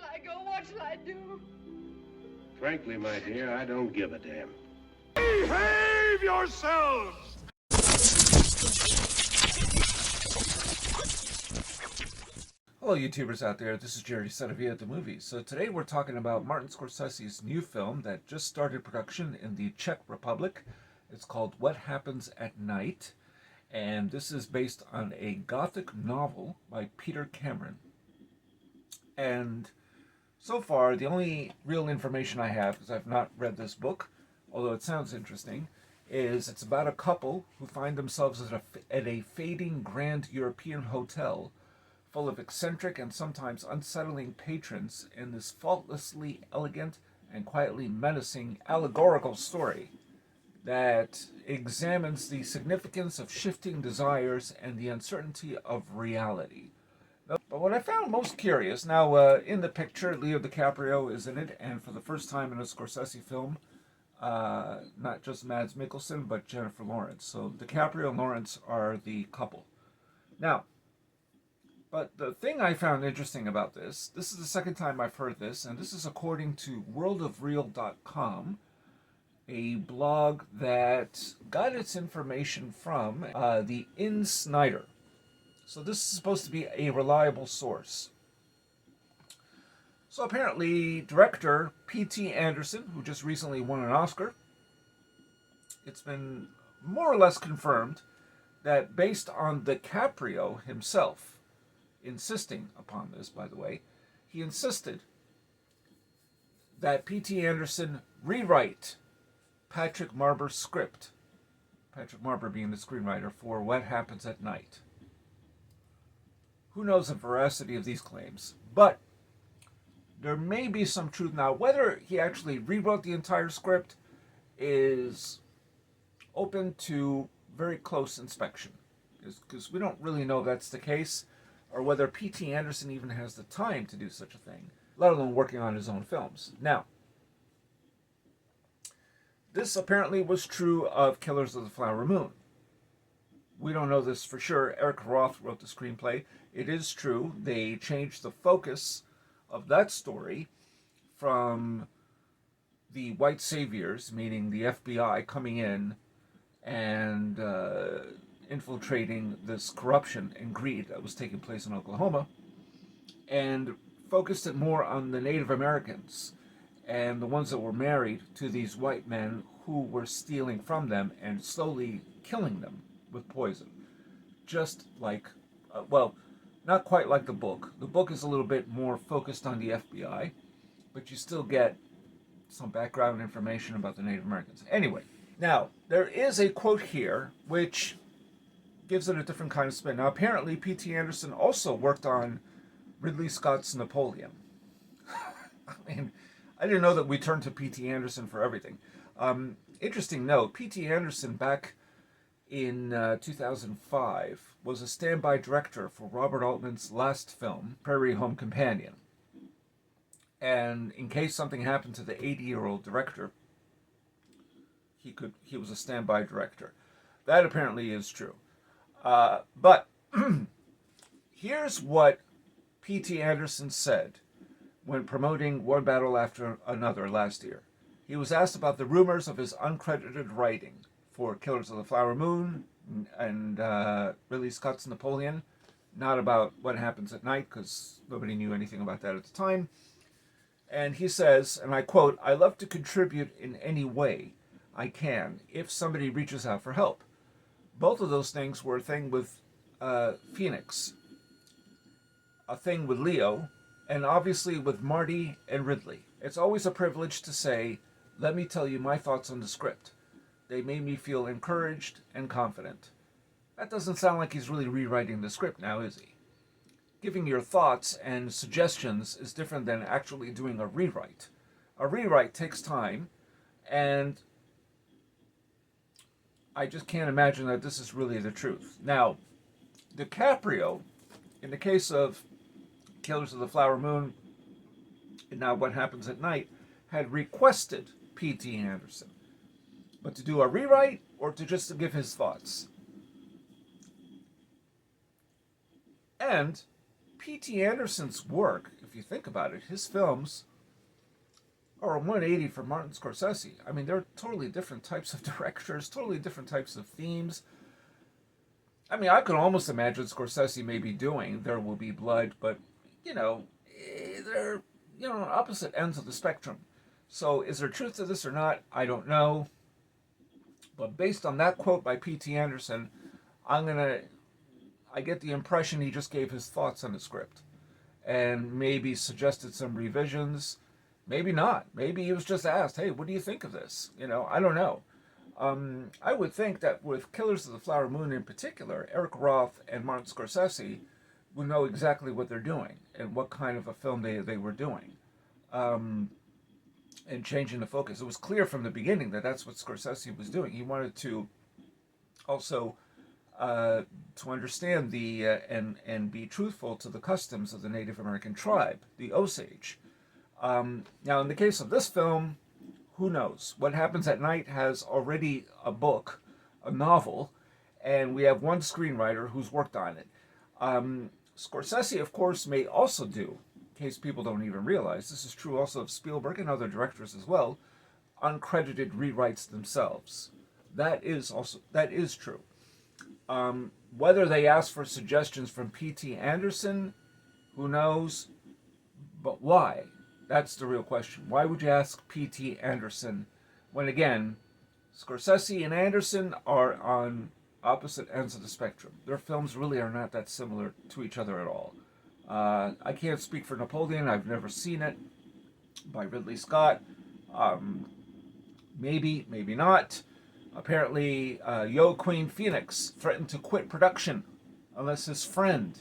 shall I go? What shall I do? Frankly, my dear, I don't give a damn. Behave yourselves! Hello YouTubers out there, this is Jerry Saravia at the movies. So today we're talking about Martin Scorsese's new film that just started production in the Czech Republic. It's called What Happens at Night, and this is based on a Gothic novel by Peter Cameron. And so far, the only real information I have, because I've not read this book, although it sounds interesting, is it's about a couple who find themselves at a fading grand European hotel full of eccentric and sometimes unsettling patrons in this faultlessly elegant and quietly menacing allegorical story that examines the significance of shifting desires and the uncertainty of reality. But what I found most curious, now in the picture, Leo DiCaprio is in it, and for the first time in a Scorsese film, not just Mads Mikkelsen, but Jennifer Lawrence. So DiCaprio and Lawrence are the couple. Now, but the thing I found interesting about this is the second time I've heard this, and this is according to worldofreal.com, a blog that got its information from the In Snyder. So this is supposed to be a reliable source. So apparently, director P.T. Anderson, who just recently won an Oscar, it's been more or less confirmed that based on DiCaprio himself insisting upon this, by the way, he insisted that P.T. Anderson rewrite Patrick Marber's script, Patrick Marber being the screenwriter for What Happens at Night. Who knows the veracity of these claims, but there may be some truth. Now, whether he actually rewrote the entire script is open to very close inspection, because we don't really know if that's the case, or whether P.T. Anderson even has the time to do such a thing, let alone working on his own films. Now, this apparently was true of Killers of the Flower Moon. We don't know this for sure. Eric Roth wrote the screenplay. It is true. They changed the focus of that story from the white saviors, meaning the FBI, coming in and infiltrating this corruption and greed that was taking place in Oklahoma, and focused it more on the Native Americans and the ones that were married to these white men who were stealing from them and slowly killing them with poison. Just like, well, not quite like the book. The book is a little bit more focused on the FBI, but you still get some background information about the Native Americans. Anyway, now, there is a quote here which gives it a different kind of spin. Now, apparently, P.T. Anderson also worked on Ridley Scott's Napoleon. I mean, I didn't know that we turned to P.T. Anderson for everything. Interesting note, P.T. Anderson back in 2005 was a standby director for Robert Altman's last film, Prairie Home Companion. And in case something happened to the 80-year-old director, he was a standby director. That apparently is true. But here's what P.T. Anderson said when promoting One Battle After Another last year. He was asked about the rumors of his uncredited writing for Killers of the Flower Moon and Ridley Scott's Napoleon, not about What Happens at Night, because nobody knew anything about that at the time. And he says, and I quote, "I love to contribute in any way I can if somebody reaches out for help." Both of those things were a thing with Phoenix, a thing with Leo, and obviously with Marty and Ridley. It's always a privilege to say, "Let me tell you my thoughts on the script. They made me feel encouraged and confident." That doesn't sound like he's really rewriting the script now, is he? Giving your thoughts and suggestions is different than actually doing a rewrite. A rewrite takes time, and I just can't imagine that this is really the truth. Now, DiCaprio, in the case of Killers of the Flower Moon, and now What Happens at Night, had requested P.T. Anderson. But to do a rewrite, or to just to give his thoughts. And P.T. Anderson's work, if if you think about it, his films are a 180 for Martin Scorsese. I mean, they're totally different types of directors, totally different types of themes. I mean, I could almost imagine Scorsese maybe doing There Will Be Blood, but, they're, on opposite ends of the spectrum. So is there truth to this or not? I don't know. But based on that quote by P.T. Anderson, I get the impression he just gave his thoughts on the script and maybe suggested some revisions. Maybe not. Maybe he was just asked, hey, what do you think of this? I don't know. I would think that with Killers of the Flower Moon in particular, Eric Roth and Martin Scorsese would know exactly what they're doing and what kind of a film they were doing. And changing the focus. It was clear from the beginning that that's what Scorsese was doing. He wanted to also to understand the and be truthful to the customs of the Native American tribe, the Osage. Now, in the case of this film, who knows? What Happens at Night has already a book, a novel, and we have one screenwriter who's worked on it. Scorsese, of course, may also do, in case people don't even realize, this is true also of Spielberg and other directors as well, uncredited rewrites themselves. That is true. Whether they ask for suggestions from P.T. Anderson, who knows? But why? That's the real question. Why would you ask P.T. Anderson when, again, Scorsese and Anderson are on opposite ends of the spectrum? Their films really are not that similar to each other at all. I can't speak for Napoleon. I've never seen it, by Ridley Scott. Maybe, maybe not. Apparently, Joaquin Phoenix threatened to quit production unless his friend,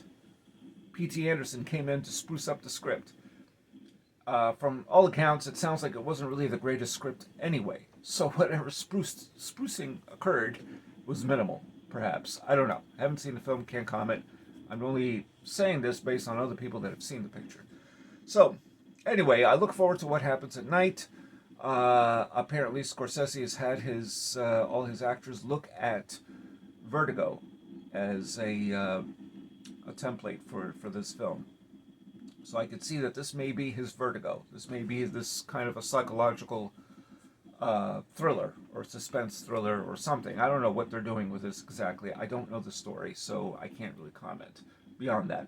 P.T. Anderson, came in to spruce up the script. From all accounts, it sounds like it wasn't really the greatest script anyway. So whatever sprucing occurred was minimal, perhaps. I don't know. I haven't seen the film, can't comment. I'm only saying this based on other people that have seen the picture. So, anyway, I look forward to What Happens at Night. Apparently, Scorsese has had all his actors look at Vertigo as a template for this film. So I could see that this may be his Vertigo. This may be this kind of a psychological thriller or suspense thriller or something. I don't know what they're doing with this exactly. I don't know the story, so I can't really comment beyond that.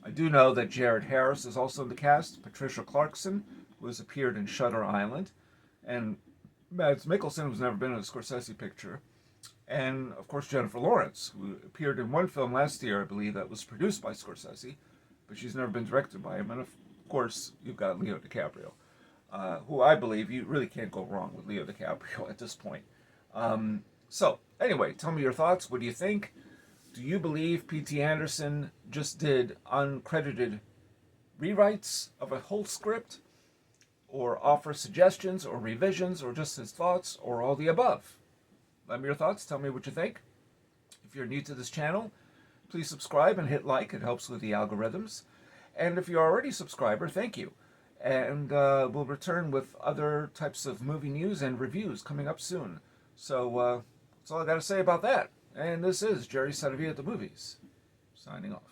I do know that Jared Harris is also in the cast, Patricia Clarkson, who has appeared in Shutter Island, and Mads Mikkelsen, who's never been in a Scorsese picture, and, of course, Jennifer Lawrence, who appeared in one film last year, I believe, that was produced by Scorsese, but she's never been directed by him. And, of course, you've got Leo DiCaprio, who I believe you really can't go wrong with Leo DiCaprio at this point. So, anyway, tell me your thoughts. What do you think? Do you believe P.T. Anderson just did uncredited rewrites of a whole script? Or offer suggestions or revisions or just his thoughts or all the above? Let me your thoughts. Tell me what you think. If you're new to this channel, please subscribe and hit like. It helps with the algorithms. And if you're already a subscriber, thank you. And we'll return with other types of movie news and reviews coming up soon. So that's all I got to say about that. And this is Jerry Saravia at the Movies, signing off.